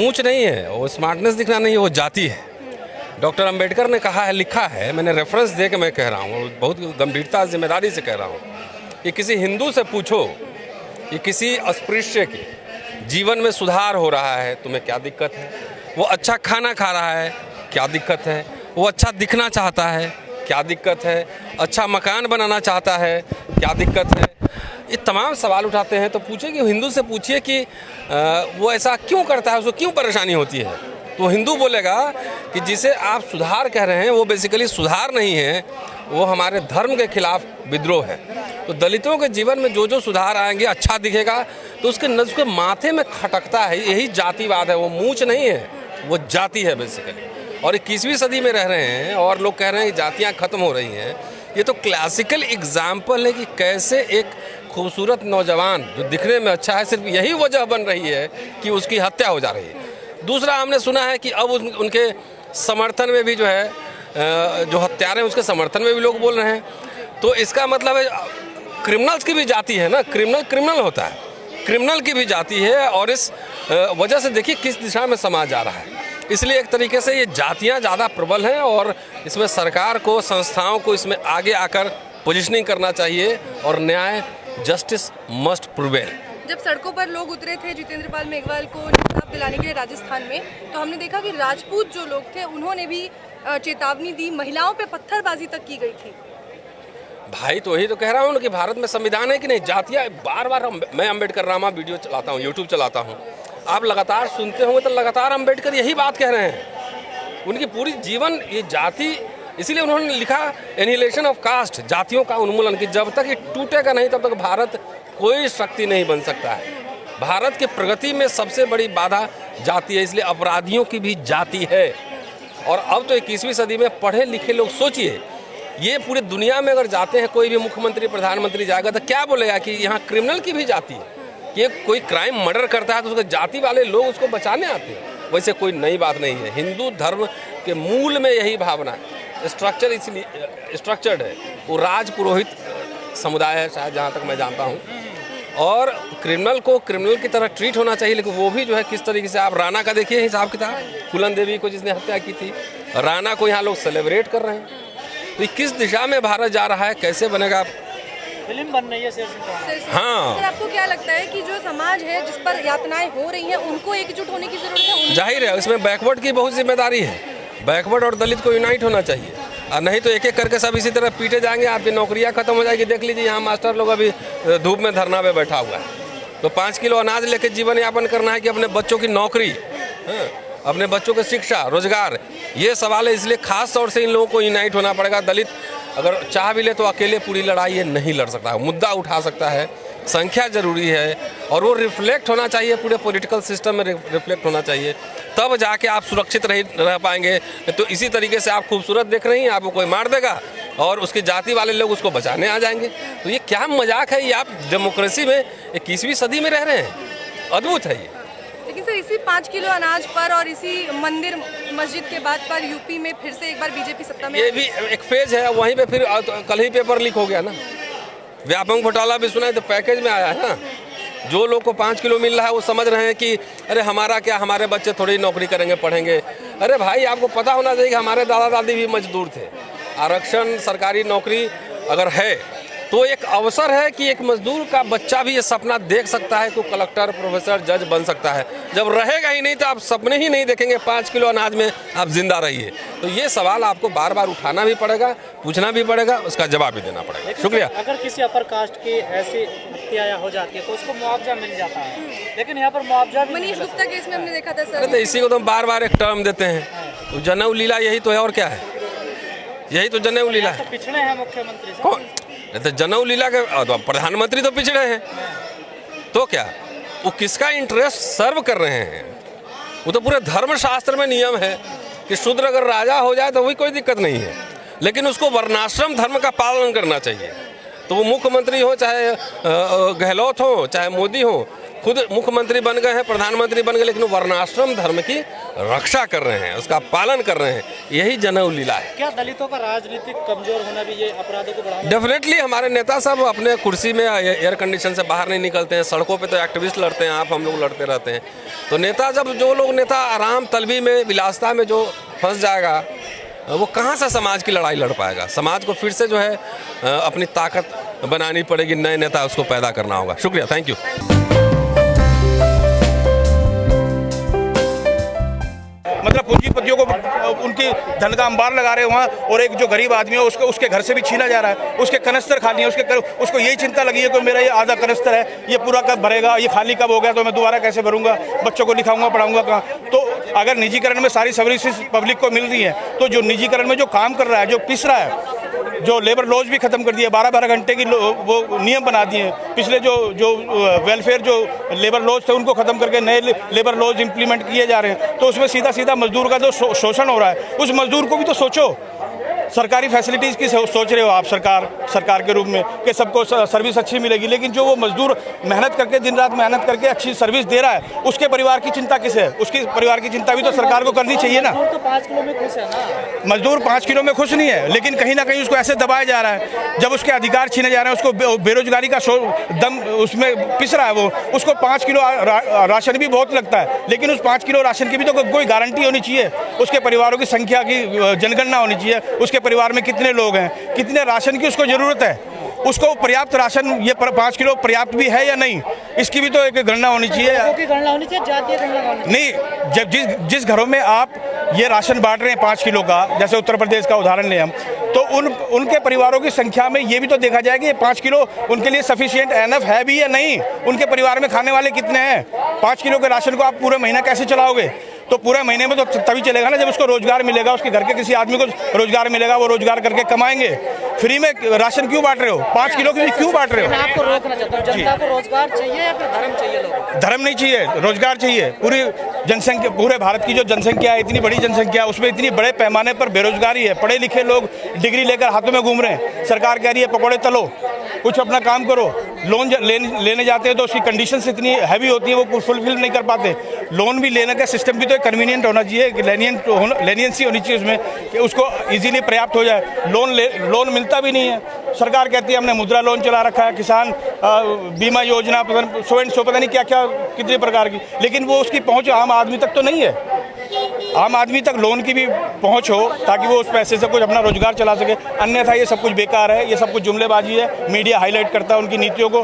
मूंछ नहीं है, वो स्मार्टनेस दिखना नहीं है, वो जाति है। डॉक्टर अंबेडकर ने कहा है, लिखा है, मैंने रेफरेंस दे के मैं कह रहा हूँ, बहुत गंभीरता जिम्मेदारी से कह रहा हूँ कि किसी हिंदू से पूछो कि किसी अस्पृश्य के जीवन में सुधार हो रहा है, तुम्हें क्या दिक्कत है? वो अच्छा खाना खा रहा है, क्या दिक्कत है? वो अच्छा दिखना चाहता है, क्या दिक्कत है? अच्छा मकान बनाना चाहता है, क्या दिक्कत है? ये तमाम सवाल उठाते हैं। तो पूछिए कि हिंदू से पूछिए कि वो ऐसा क्यों करता है, उसको क्यों परेशानी होती है। तो हिंदू बोलेगा कि जिसे आप सुधार कह रहे हैं वो बेसिकली सुधार नहीं है, वो हमारे धर्म के खिलाफ विद्रोह है। तो दलितों के जीवन में जो जो सुधार आएंगे, अच्छा दिखेगा, तो उसके माथे में खटकता है। यही जातिवाद है, वो मूंछ नहीं है, वो जाति है बेसिकली। और 21वीं सदी में रह रहे हैं और लोग कह रहे हैं कि जातियाँ खत्म हो रही हैं। ये तो क्लासिकल एग्जाम्पल है कि कैसे एक खूबसूरत नौजवान जो दिखने में अच्छा है, सिर्फ यही वजह बन रही है कि उसकी हत्या हो जा रही है। दूसरा, हमने सुना है कि अब उनके समर्थन में भी जो है, जो हत्यारे हैं उसके समर्थन में भी लोग बोल रहे हैं। तो इसका मतलब है क्रिमिनल्स की भी जाति है ना, क्रिमिनल होता है, क्रिमिनल की भी जाति है। और इस वजह से देखिए किस दिशा में समाज जा रहा है। इसलिए एक तरीके से ये जातियाँ ज़्यादा प्रबल हैं और इसमें सरकार को, संस्थाओं को इसमें आगे आकर पोजिशनिंग करना चाहिए और न्याय, जस्टिस मस्ट प्रिवेल। जब सड़कों पर लोग उतरे थे जितेंद्र पाल मेघवाल को इंसाफ दिलाने के लिए राजस्थान में, तो हमने देखा कि राजपूत जो लोग थे उन्होंने भी चेतावनी दी, महिलाओं पे पत्थरबाजी तक की गई थी। भाई तो यही तो कह रहा हूँ कि भारत में संविधान है कि नहीं। जातियाँ बार बार मैं अम्बेडकर रामा वीडियो चलाता हूँ, यूट्यूब चलाता हूँ, आप लगातार सुनते होंगे तो लगातार अम्बेडकर यही बात कह रहे हैं। उनकी पूरी जीवन ये जाति, इसीलिए उन्होंने लिखा एनिहिलेशन ऑफ कास्ट, जातियों का उन्मूलन, कि जब तक ये टूटेगा नहीं तब तक भारत कोई शक्ति नहीं बन सकता है। भारत की प्रगति में सबसे बड़ी बाधा जाति है, इसलिए अपराधियों की भी जाति है। और अब तो 21वीं सदी में पढ़े लिखे लोग, सोचिए, ये पूरी दुनिया में अगर जाते हैं, कोई भी मुख्यमंत्री प्रधानमंत्री जाएगा तो क्या बोलेगा कि यहाँ क्रिमिनल की भी जाति है, कि कोई क्राइम मर्डर करता है तो उसके जाति वाले लोग उसको बचाने आते हैं। वैसे कोई नई बात नहीं है, हिंदू धर्म के मूल में यही भावना है, स्ट्रक्चर इसलिए स्ट्रक्चर्ड है। वो राज पुरोहित समुदाय है शायद, जहाँ तक मैं जानता हूँ। और क्रिमिनल को क्रिमिनल की तरह ट्रीट होना चाहिए, लेकिन वो भी जो है किस तरीके से, आप राणा का देखिए हिसाब किताब, फूलन देवी को जिसने हत्या की थी, राणा को यहाँ लोग सेलिब्रेट कर रहे हैं। तो किस दिशा में भारत जा रहा है, कैसे बनेगा? फिल्म बन रही है सिर। हाँ, सर, आपको क्या लगता है कि जो समाज है जिस पर यातनाएं हो रही हैं उनको एकजुट होने की जरूरत है? जाहिर है इसमें बैकवर्ड की बहुत जिम्मेदारी है। बैकवर्ड और दलित को यूनाइट होना चाहिए, और नहीं तो एक एक करके सब इसी तरह पीटे जाएंगे, आपकी नौकरियां खत्म हो जाएगी। देख लीजिए यहाँ मास्टर लोग अभी धूप में धरना पे बैठा हुआ है। तो 5 किलो अनाज लेके जीवन यापन करना है कि अपने बच्चों की नौकरी, अपने बच्चों की शिक्षा, रोजगार, ये सवाल है। इसलिए खास तौर से इन लोगों को यूनाइट होना पड़ेगा। दलित अगर चाह भी ले तो अकेले पूरी लड़ाई ये नहीं लड़ सकता, मुद्दा उठा सकता है, संख्या जरूरी है, और वो रिफ्लेक्ट होना चाहिए, पूरे पॉलिटिकल सिस्टम में रिफ्लेक्ट होना चाहिए, तब जाके आप सुरक्षित रह पाएंगे। तो इसी तरीके से आप खूबसूरत देख रही हैं, आपको कोई मार देगा और उसकी जाति वाले लोग उसको बचाने आ जाएंगे। तो ये क्या मजाक है, ये आप डेमोक्रेसी में 21वीं सदी में रह रहे हैं, अद्भुत है ये। लेकिन सर, इसी 5 किलो अनाज पर और इसी मंदिर मस्जिद के बाद पर यूपी में फिर से एक बार बीजेपी सत्ता में, ये भी एक फेज है। वहीं पे फिर कल ही पेपर लीक हो गया ना, व्यापक घोटाला भी सुना है, तो पैकेज में आया है ना। जो लोग को 5 किलो मिल रहा है वो समझ रहे हैं कि अरे हमारा क्या, हमारे बच्चे थोड़ी नौकरी करेंगे, पढ़ेंगे। अरे भाई, आपको पता होना चाहिए कि हमारे दादा दादी भी मजदूर थे। आरक्षण, सरकारी नौकरी अगर है तो एक अवसर है कि एक मजदूर का बच्चा भी ये सपना देख सकता है कि कलेक्टर, प्रोफेसर, जज बन सकता है। जब रहेगा ही नहीं तो आप सपने ही नहीं देखेंगे 5 किलो अनाज में आप जिंदा रहिए। तो ये सवाल आपको बार बार उठाना भी पड़ेगा, पूछना भी पड़ेगा, उसका जवाब भी देना पड़ेगा। शुक्रिया। अगर किसी अपर कास्ट की ऐसी हत्या हो जाती है तो उसको मुआवजा मिल जाता है, लेकिन यहाँ पर मुआवजा भी मनीष गुप्ता केस में हमने देखा था सर। अरे तो इसी को तो बार बार एक टर्म देते हैं, तो जनेऊ लीला यही तो है, और क्या है, यही तो जनेऊ लीला है। पिछड़े हैं मुख्यमंत्री से। कौन? तो जनेऊ लीला के प्रधानमंत्री तो पिछड़े हैं, तो क्या, वो किसका इंटरेस्ट सर्व कर रहे हैं? वो तो पूरे धर्मशास्त्र में नियम है कि शूद्र अगर राजा हो जाए तो वही कोई दिक्कत नहीं है, लेकिन उसको वर्णाश्रम धर्म का पालन करना चाहिए। तो वो मुख्यमंत्री हो, चाहे गहलोत हो, चाहे मोदी हो, खुद मुख्यमंत्री बन गए हैं, प्रधानमंत्री बन गए, लेकिन वो वर्णाश्रम धर्म की रक्षा कर रहे हैं, उसका पालन कर रहे हैं। यही जनेऊ लीला है। क्या दलितों का राजनीतिक कमजोर होना भी ये अपराधों को बढ़ावा? डेफिनेटली हमारे नेता सब अपने कुर्सी में एयर कंडीशन से बाहर नहीं निकलते हैं। सड़कों पे तो एक्टिविस्ट लड़ते हैं, आप हम लोग लड़ते रहते हैं। तो नेता जब जो लोग नेता आराम तलबी में, विलासता में जो फंस जाएगा, वो कहाँ से समाज की लड़ाई लड़ पाएगा। समाज को फिर से जो है अपनी ताकत बनानी पड़ेगी, नए नेता उसको पैदा करना होगा। शुक्रिया, थैंक यू। मतलब पूंजीपतियों को उनकी धन का अंबार लगा रहे हैं वहाँ, और एक जो गरीब आदमी है उसको उसके घर से भी छीना जा रहा है। उसके कनस्तर खाली है, उसको यही चिंता लगी है कि मेरा ये आधा कनस्तर है, ये पूरा कब भरेगा, ये खाली कब हो गया तो मैं दोबारा कैसे भरूंगा, बच्चों को लिखाऊंगा, पढ़ाऊंगा कहाँ। तो अगर निजीकरण में सारी सर्विसेज पब्लिक को मिल रही है, तो जो निजीकरण में जो काम कर रहा है, जो पिस रहा है, जो लेबर लॉज भी खत्म कर दिए, 12-12 घंटे की वो नियम बना दिए। पिछले जो वेलफेयर जो लेबर लॉज थे उनको खत्म करके नए लेबर लॉज इंप्लीमेंट किए जा रहे हैं। तो उसमें सीधा सीधा मजदूर का जो शोषण हो रहा है, उस मजदूर को भी तो सोचो। सरकारी फैसिलिटीज़ की सोच रहे हो आप सरकार के रूप में कि सबको सर्विस अच्छी मिलेगी, लेकिन जो वो मजदूर मेहनत करके दिन रात मेहनत करके अच्छी सर्विस दे रहा है, उसके परिवार की चिंता किस है? उसकी परिवार की चिंता भी तो सरकार को करनी चाहिए ना। तो 5 किलो में खुश है ना। मजदूर 5 किलो में खुश नहीं है, लेकिन कहीं ना कहीं उसको ऐसे दबाया जा रहा है, जब उसके अधिकार छीने जा रहे हैं, उसको बेरोजगारी का दम उसमें पिस रहा है। वो उसको 5 किलो राशन भी बहुत लगता है, लेकिन उस 5 किलो राशन की भी तो कोई गारंटी होनी चाहिए। उसके परिवारों की संख्या की जनगणना होनी चाहिए, उसके परिवार में कितने लोग हैं, कितने राशन की उसको ज़रूरत है, उसको पर्याप्त राशन, ये 5 किलो पर्याप्त भी है या नहीं, इसकी भी तो एक गणना होनी चाहिए। गणना होनी चाहिए, जातीय गणना होनी चाहिए। नहीं, जब जिस घरों में आप ये राशन बांट रहे हैं 5 किलो का, जैसे उत्तर प्रदेश का उदाहरण लें हम, तो उनके परिवारों की संख्या में ये भी तो देखा जाए कि ये 5 किलो उनके लिए सफिशिएंट एनफ है भी या नहीं। उनके परिवार में खाने वाले कितने हैं? 5 किलो के राशन को आप पूरे महीना कैसे चलाओगे? तो पूरे महीने में तो तभी चलेगा ना जब उसको रोजगार मिलेगा, उसके घर के किसी आदमी को रोजगार मिलेगा, वो रोजगार करके कमाएंगे। फ्री में राशन क्यों बांट रहे हो? 5 किलो की क्यों बांट रहे हो? मैं आपको रोकना चाहता हूँ, जनता को रोजगार चाहिए या फिर धर्म चाहिए? लोग धर्म नहीं चाहिए, रोजगार चाहिए। पूरी जनसंख्या, पूरे भारत की जो जनसंख्या है, इतनी बड़ी जनसंख्या, उसमें इतनी बड़े पैमाने पर बेरोजगारी है। पढ़े लिखे लोग डिग्री लेकर हाथों में घूम रहे हैं, सरकार कह रही है पकौड़े तलो, कुछ अपना काम करो। लोन लेने जाते हैं तो उसकी कंडीशंस इतनी हैवी होती है, वो फुलफिल नहीं कर पाते। लोन भी लेने का सिस्टम भी तो कन्वीनियंट होना चाहिए, लेनियंसी होनी चाहिए उसमें, कि उसको इजीली पर्याप्त हो जाए। लोन मिलता भी नहीं है। सरकार कहती है हमने मुद्रा लोन चला रखा है, किसान बीमा योजना, पता नहीं क्या क्या कितने प्रकार की, लेकिन वो उसकी पहुंच आम आदमी तक तो नहीं है। आम आदमी तक लोन की भी पहुंच हो ताकि वो उस पैसे से कुछ अपना रोजगार चला सके, अन्यथा ये सब कुछ बेकार है, ये सब कुछ जुमलेबाजी है। मीडिया हाईलाइट करता है उनकी नीतियों को।